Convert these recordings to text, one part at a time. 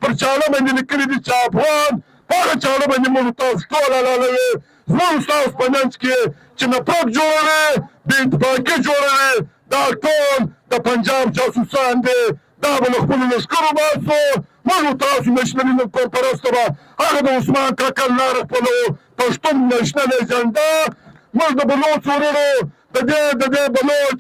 پر چاړه باندې لیکلي دي چې افغان په هغه چاړه باندې موږ تاسو ټول حلالوي. زموږ ستاسو په منځ کې چې نفرت جوړوي، بې اتفاقي جوړوي، دا ټول د پنجاب جاسوسان دي. دا به له خپلو لښکرو باسو. موږ تاسو نشنلیزم کورپرسته به هغه د عثمان کاکل لاره خپلوو، پښتون نشنل ایجنډا. موږ د بلوچ ورونو د دې بلوچ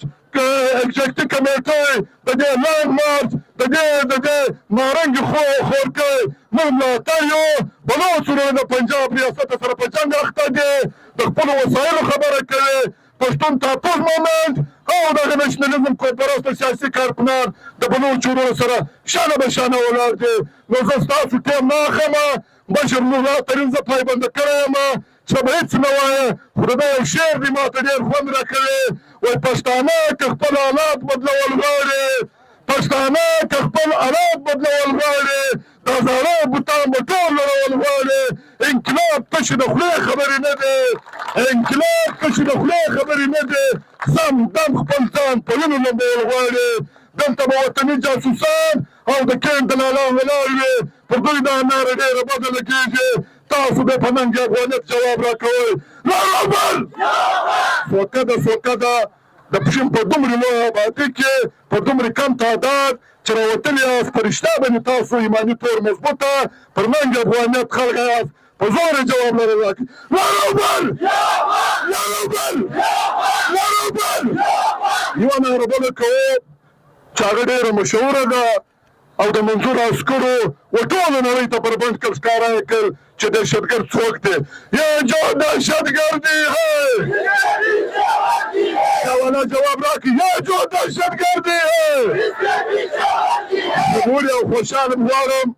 ایگزیکټیو کمیټۍ د دې لانګ مارچ د دې نارنجې خورکۍ موږ ملاتړ یو. بلوچ ورونو د پنجاب ریاست سره په جنګ اخته دي، د خپلو وسایلو خبره کوي. پښتون تاپوز مومنټ او دغه نشنلیزم کورپرسته سیاسي کارکنان د بلوچ ورونو سره شانه به شانه ولاړ دي. نو زه ستاسو ټیم نه اخلمه. بشر نور ترین زه پایبنده کړی یم چې به هېڅ نه وایه، خو د ده یو شعر دی ماته ډېر خوند راکوي. وایي پښتانه که خپل حالات بدلول غواړي، پښتانه که خپل حالات بدلول غواړي، دا زاړه بوتان به ټول لړول غواړي. انقلاب تشې د خولې خبرې نه دی، انقلاب تشې د خولې خبرې نه دی. سم دم خپل ځان په وینو لمبول غواړي. دلته به وطني جاسوسان او د کیڼ دلالان ولاړ وي. پر دوی دا ناره ډېره بده لګېږي. تاسو به په ننګ افغانیت جواب راکوئ. لارابل سوکه ده د پښین په دومرې لویه آبادي کې په دومرې کم تعداد چې راوتلي یاست، په رښتیا باندې تاسو ایماني طور مضبوطه پر ننګ افغانیت خلک یاست. په زور یې جواب لره راکړي. لارابل یوه ناره بله کوو چې هغه ډېره مشهوره ده او د منظور عسکرو و ټوله نړۍ ته پر بند کړ ښکاره یې کړ چې دهشتګرد څوک دی. یا جو دهشتګردي ہے والا جواب راکړي. یا جو دهشتګردي ہے. زه مور یو خوشحاله غواړم